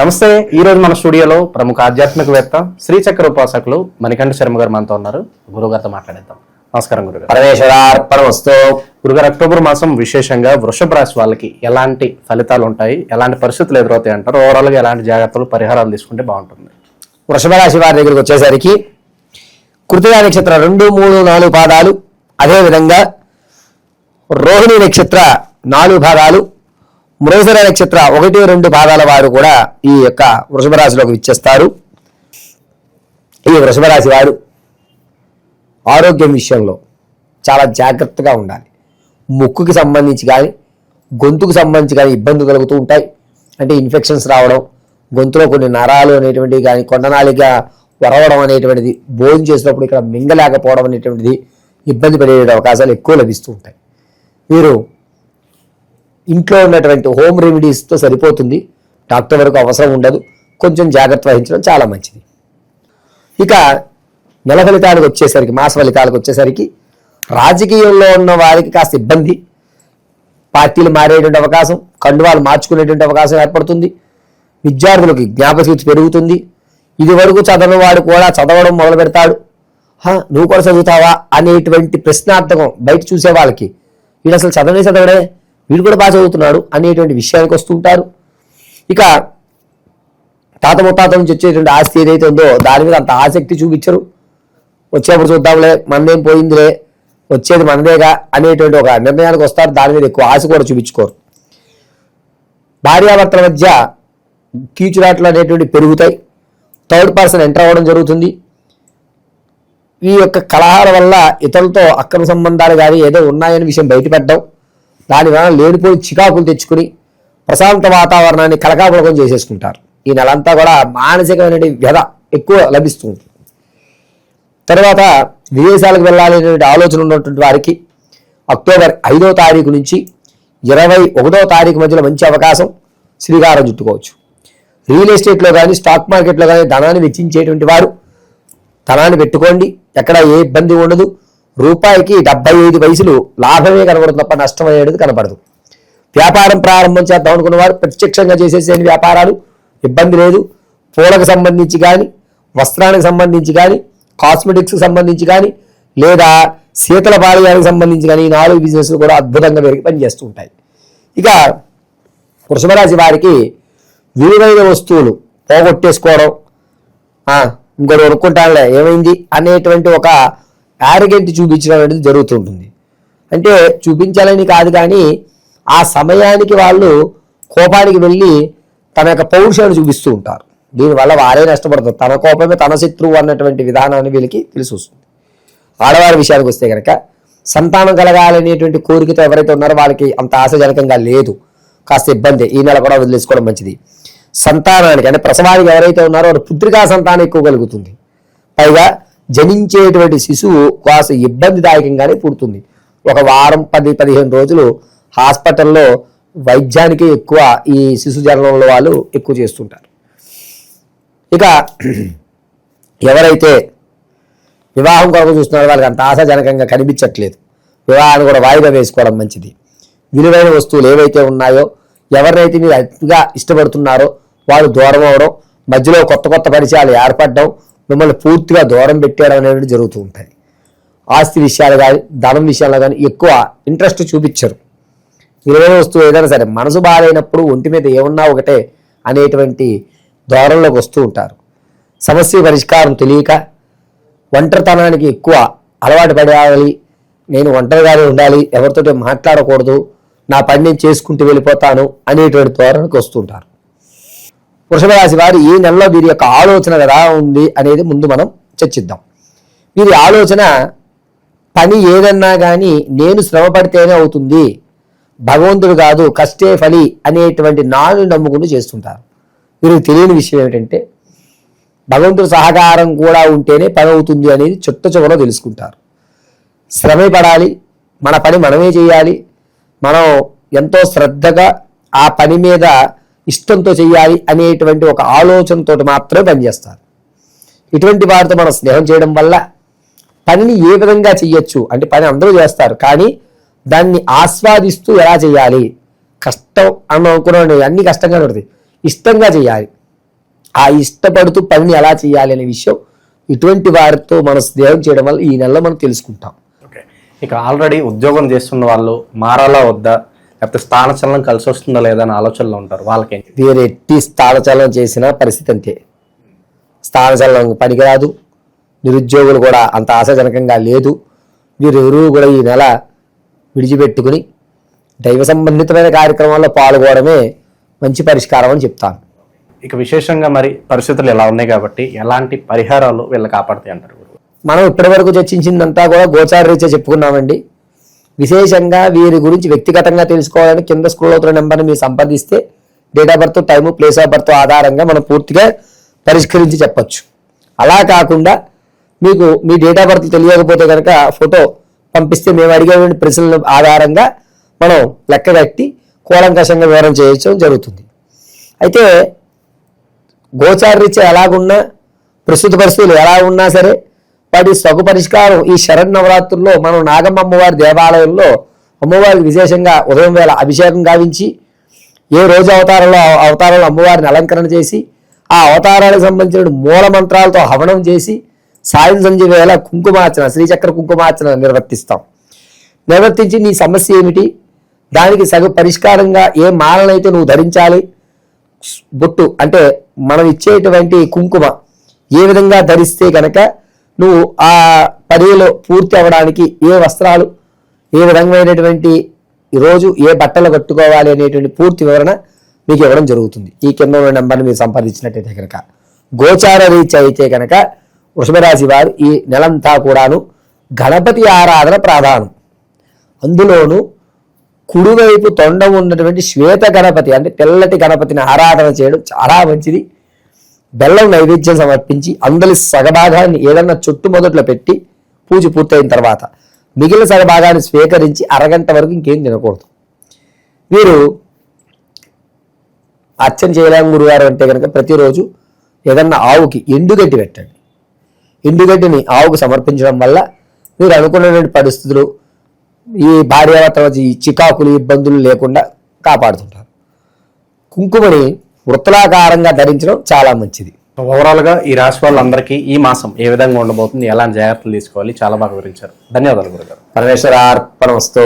నమస్తే. ఈ రోజు మన స్టూడియోలో ప్రముఖ ఆధ్యాత్మికవేత్త శ్రీచక్ర ఉపాసకులు మణికంఠ శర్మ గారు మనతో ఉన్నారు. గురుగారితో మాట్లాడేద్దాం. నమస్కారం గురుగారు. పరమేశ్వరార్పణమస్తు. గురుగారు, అక్టోబర్ మాసం విశేషంగా వృషభ రాశి వాళ్ళకి ఎలాంటి ఫలితాలు ఉంటాయి, ఎలాంటి పరిస్థితులు ఎదురవుతాయి అంటారు? ఓవరాల్ గా ఎలాంటి జాగ్రత్తలు పరిహారాలు తీసుకుంటే బాగుంటుంది? వృషభ రాశి వారి దగ్గరికి వచ్చేసరికి కృతికా నక్షత్ర 2, 3, 4 పాదాలు, అదేవిధంగా రోహిణి నక్షత్ర 4 భాగాలు, మృగశిర నక్షత్ర 1, 2 పాదాల వారు కూడా ఈ యొక్క వృషభ రాశిలోకి విచ్చేస్తారు. ఈ వృషభ రాశి వారు ఆరోగ్యం విషయంలో చాలా జాగ్రత్తగా ఉండాలి. ముక్కుకి సంబంధించి కానీ గొంతుకు సంబంధించి కానీ ఇబ్బందులు కలుగుతూ ఉంటాయి. అంటే ఇన్ఫెక్షన్స్ రావడం, గొంతులో కొన్ని నరాలు అనేటువంటివి కానీ కొండనాలిగా వరవడం అనేటువంటిది, భోజనం చేసినప్పుడు ఇక్కడ మింగలేకపోవడం అనేటువంటిది ఇబ్బంది పడే అవకాశాలు ఎక్కువ లభిస్తూ ఉంటాయి. వీరు ఇంట్లో ఉన్నటువంటి హోమ్ రెమెడీస్తో సరిపోతుంది, డాక్టర్ వరకు అవసరం ఉండదు. కొంచెం జాగ్రత్త వహించడం చాలా మంచిది. ఇక నెల ఫలితాలకు వచ్చేసరికి, మాస ఫలితాలకు వచ్చేసరికి రాజకీయంలో ఉన్న వారికి కాస్త ఇబ్బంది, పార్టీలు మారేటువంటి అవకాశం, కండువాలు మార్చుకునేటువంటి అవకాశం ఏర్పడుతుంది. విద్యార్థులకి జ్ఞాపకశక్తి పెరుగుతుంది. ఇది వరకు చదవని వాడు కూడా చదవడం మొదలు పెడతాడు. నువ్వు కూడా చదువుతావా అనేటువంటి ప్రశ్నార్థకం బయట చూసే వాళ్ళకి, వీడు అసలు చదవడే, వీడు కూడా బాగా చదువుతున్నాడు అనేటువంటి విషయానికి వస్తుంటారు. ఇక తాత ముత్తాత నుంచి వచ్చేటువంటి ఆస్తి ఏదైతే ఉందో దాని మీద అంత ఆసక్తి చూపించరు. వచ్చేప్పుడు చూద్దాంలే, మనదేం పోయిందిలే, వచ్చేది మనదేగా అనేటువంటి ఒక నిర్ణయానికి వస్తారు. దాని మీద ఎక్కువ ఆశ కూడా చూపించుకోరు. భార్యాభర్తల మధ్య కీచురాట్లు అనేటువంటి పెరుగుతాయి. థర్డ్ పర్సన్ ఎంటర్ అవ్వడం జరుగుతుంది. ఈ యొక్క కలహాల వల్ల ఇతరులతో అక్రమ సంబంధాలు కానీ ఏదో ఉన్నాయని విషయం బయటపెట్టడం, దానివల్ల లేనిపోయి చికాకులు తెచ్చుకుని ప్రశాంత వాతావరణాన్ని కలకాపులకం చేసేసుకుంటారు. ఈ నెలంతా కూడా మానసికమైన వ్యధ ఎక్కువ లభిస్తుంది. తర్వాత విదేశాలకు వెళ్ళాలనేటువంటి ఆలోచన ఉన్నటువంటి వారికి అక్టోబర్ 5వ తారీఖు నుంచి 21వ తారీఖు మధ్యలో మంచి అవకాశం, శ్రీకారం చుట్టుకోవచ్చు. రియల్ ఎస్టేట్లో కానీ స్టాక్ మార్కెట్లో కానీ ధనాన్ని వెచ్చించేటువంటి వారు ధనాన్ని పెట్టుకోండి, ఎక్కడ ఏ ఇబ్బంది ఉండదు. రూపాయికి 75 పైసలు లాభమే కనబడుతుంది తప్ప నష్టం అయ్యేది కనబడదు. వ్యాపారం ప్రారంభం చేద్దాం అనుకున్న వారు ప్రత్యక్షంగా చేసేసే వ్యాపారాలు ఇబ్బంది లేదు. పూలకు సంబంధించి కానీ, వస్త్రానికి సంబంధించి కానీ, కాస్మెటిక్స్కి సంబంధించి కానీ, లేదా శీతల పానీయానికి సంబంధించి కానీ, ఈ 4 బిజినెస్లు కూడా అద్భుతంగా పెరిగి పనిచేస్తూ ఉంటాయి. ఇక వృషభ రాశి వారికి విలువైన వస్తువులు పోగొట్టేసుకోవడం, ఇంకోటి కొనుక్కుంటానులే ఏమైంది అనేటువంటి ఒక యారగెంట్ చూపించడం అనేది జరుగుతుంటుంది. అంటే చూపించాలని కాదు, కానీ ఆ సమయానికి వాళ్ళు కోపానికి వెళ్ళి తన యొక్క పౌరుషాన్ని చూపిస్తూ ఉంటారు. దీనివల్ల వారే నష్టపడతారు. తన కోపమే తన శత్రువు అన్నటువంటి విధానాన్ని వీళ్ళకి తెలిసి వస్తుంది. ఆడవారి విషయానికి వస్తే కనుక సంతానం కలగాలనేటువంటి కోరికతో ఎవరైతే ఉన్నారో వాళ్ళకి అంత ఆశాజనకంగా లేదు, కాస్త ఇబ్బంది. ఈ నెల కూడా వదిలేసుకోవడం మంచిది. సంతానానికి అంటే ప్రసవానికి ఎవరైతే ఉన్నారో వారు పుత్రికా సంతానం ఎక్కువ కలుగుతుంది. పైగా జనించేటువంటి శిశువు కాస్త ఇబ్బందిదాయకంగానే పుడుతుంది. ఒక వారం 10-15 రోజులు హాస్పిటల్లో వైద్యానికి ఎక్కువ ఈ శిశు జననంలో వాళ్ళు ఎక్కువ చేస్తుంటారు. ఇక ఎవరైతే వివాహం కొరకు చూస్తున్నారో వాళ్ళకి అంత ఆశాజనకంగా కనిపించట్లేదు. వివాహాన్ని కూడా వాయిదా వేసుకోవడం మంచిది. విలువైన వస్తువులు ఏవైతే ఉన్నాయో, ఎవరినైతే మీరు అతిగా ఇష్టపడుతున్నారో వాళ్ళు దూరం అవడం, మధ్యలో కొత్త పరిచయాలు ఏర్పడడం, మిమ్మల్ని పూర్తిగా దూరం పెట్టేయడం అనేది జరుగుతూ ఉంటాయి. ఆస్తి విషయాలు కానీ ధనం విషయాల్లో కానీ ఎక్కువ ఇంట్రెస్ట్ చూపించరు. విలువైన వస్తువు ఏదైనా సరే మనసు బాగాలేనప్పుడు ఒంటి మీద ఏమున్నా ఒకటే అనేటువంటి ధోరణిలోకి వస్తూ ఉంటారు. సమస్య పరిష్కారం తెలియక ఒంటరితనానికి ఎక్కువ అలవాటు పడాలి. నేను ఒంటరిగానే ఉండాలి, ఎవరితోటి మాట్లాడకూడదు, నా పని నేను చేసుకుంటూ వెళ్ళిపోతాను అనేటువంటి ధోరణికి వస్తుంటారు. వృషభ రాశి వారు ఈ నెలలో వీరి యొక్క ఆలోచన ఎలా ఉంది అనేది ముందు మనం చర్చిద్దాం. వీరి ఆలోచన పని ఏదన్నా కానీ నేను శ్రమ పడితేనే అవుతుంది, భగవంతుడు కాదు కష్టే ఫలి అనేటువంటి నాను నమ్ముకుని చేస్తుంటారు. వీరికి తెలియని విషయం ఏమిటంటే భగవంతుడు సహకారం కూడా ఉంటేనే పని అవుతుంది అనేది చివరలో తెలుసుకుంటారు. శ్రమ పడాలి, మన పని మనమే చేయాలి, మనం ఎంతో శ్రద్ధగా ఆ పని మీద ఇష్టంతో చేయాలి అనేటువంటి ఒక ఆలోచనతో మాత్రమే పనిచేస్తారు. ఇటువంటి వారితో మనం స్నేహం చేయడం వల్ల పనిని ఏ విధంగా చెయ్యొచ్చు అంటే పని అందరూ చేస్తారు, కానీ దాన్ని ఆస్వాదిస్తూ ఎలా చేయాలి, కష్టం అని అనుకున్నాను అన్ని కష్టంగా ఉంటుంది, ఇష్టంగా చేయాలి. ఆ ఇష్టపడుతూ పనిని ఎలా చేయాలి అనే విషయం ఇటువంటి వారితో మనం స్నేహం చేయడం వల్ల ఈ నెలలో మనం తెలుసుకుంటాం. ఓకే, ఇక ఆల్రెడీ ఉద్యోగం చేస్తున్న వాళ్ళు మారాలా వద్దా, లేకపోతే స్థానచలనం కలిసి వస్తుందా లేదా అని ఆలోచనలో ఉంటారు, వాళ్ళకి వీరు ఎట్టి స్థానచలనం చేసిన పరిస్థితి అంతే. స్థానచలనం పనికిరాదు, నిరుద్యోగులు కూడా అంత ఆశాజనకంగా లేదు. వీరెవరూ కూడా ఈ నెల విడిచిపెట్టుకుని దైవ సంబంధితమైన కార్యక్రమాల్లో పాల్గొనడమే మంచి పరిష్కారం అని చెప్తాను. ఇక విశేషంగా మరి పరిస్థితులు ఎలా ఉన్నాయి కాబట్టి ఎలాంటి పరిహారాలు వీళ్ళు కాపాడుతాయి అంటారు? మనం ఇప్పటి వరకు చర్చించిందంతా కూడా గోచార రీత్యా చెప్పుకున్నామండి. విశేషంగా వీరి గురించి వ్యక్తిగతంగా తెలుసుకోవాలని కింద స్క్రోల్ అవుతున్న నెంబర్ని మీరు సంపాదిస్తే date of birth, time, place of birth ఆధారంగా మనం పూర్తిగా పరిష్కరించి చెప్పొచ్చు. అలా కాకుండా మీకు మీ డేట్ ఆఫ్ బర్త్ తెలియకపోతే కనుక ఫోటో పంపిస్తే మేము అడిగేటువంటి ప్రశ్నల ఆధారంగా మనం లెక్క కట్టి కూలంకషంగా వివరణ చేయడం జరుగుతుంది. అయితే గోచార రీత్యా ఎలాగున్నా, ప్రస్తుత పరిస్థితులు ఎలా ఉన్నా సరే వాటి సగు పరిష్కారం ఈ శరన్నవరాత్రుల్లో మనం నాగమ్మ అమ్మవారి దేవాలయంలో అమ్మవారికి విశేషంగా ఉదయం వేళ అభిషేకం గావించి ఏ రోజు అవతారంలో అమ్మవారిని అలంకరణ చేసి ఆ అవతారాలకు సంబంధించిన మూల మంత్రాలతో హవనం చేసి సాయం సంధ్య వేళ కుంకుమార్చన, శ్రీచక్ర కుంకుమార్చన నిర్వర్తించి నీ సమస్య ఏమిటి, దానికి సగ పరిష్కారంగా ఏ మాలనైతే నువ్వు ధరించాలి, బొట్టు అంటే మనం ఇచ్చేటువంటి కుంకుమ ఏ విధంగా ధరిస్తే కనుక నువ్వు ఆ పనిలో పూర్తి అవ్వడానికి ఏ వస్త్రాలు, ఏ విధమైనటువంటి ఈరోజు ఏ బట్టలు కట్టుకోవాలి అనేటువంటి పూర్తి వివరణ మీకు ఇవ్వడం జరుగుతుంది. ఈ కింద ఉన్న నెంబర్ని మీరు సంపాదించినట్టయితే కనుక గోచార రీత్యా అయితే కనుక వృషభ రాశి వారు ఈ నెలంతా కూడాను గణపతి ఆరాధన ప్రాధానం. అందులోనూ కుడివైపు తొండం ఉన్నటువంటి శ్వేత గణపతి అంటే తెల్లటి గణపతిని ఆరాధన చేయడం చాలా మంచిది. బెల్లం నైవేద్యం సమర్పించి అందులో సగభాగాన్ని ఏదన్నా చుట్టు మొదట్లో పెట్టి పూజ పూర్తయిన తర్వాత మిగిలిన సగభాగాన్ని స్వీకరించి అరగంట వరకు ఇంకేం తినకూడదు. వీరు అర్చన చేయలేము గురువారు అంటే కనుక ప్రతిరోజు ఏదన్నా ఆవుకి ఎండుగడ్డి పెట్టండి. ఎండుగడ్డిని ఆవుకు సమర్పించడం వల్ల మీరు అనుకున్నటువంటి పరిస్థితులు, ఈ భార్యాభర్తల ఈ చికాకులు, ఇబ్బందులు లేకుండా కాపాడుతుంటారు. కుంకుమని వృత్తలాకారంగా ధరించడం చాలా మంచిది. ఓవరాల్ గా ఈ రాశి వాళ్ళందరికీ ఈ మాసం ఏ విధంగా ఉండబోతుంది, ఎలాంటి జాగ్రత్తలు తీసుకోవాలి, చాలా బాగా వివరించారు. ధన్యవాదాలు గురుగారు. పరమేశ్వర అర్పణమస్తు.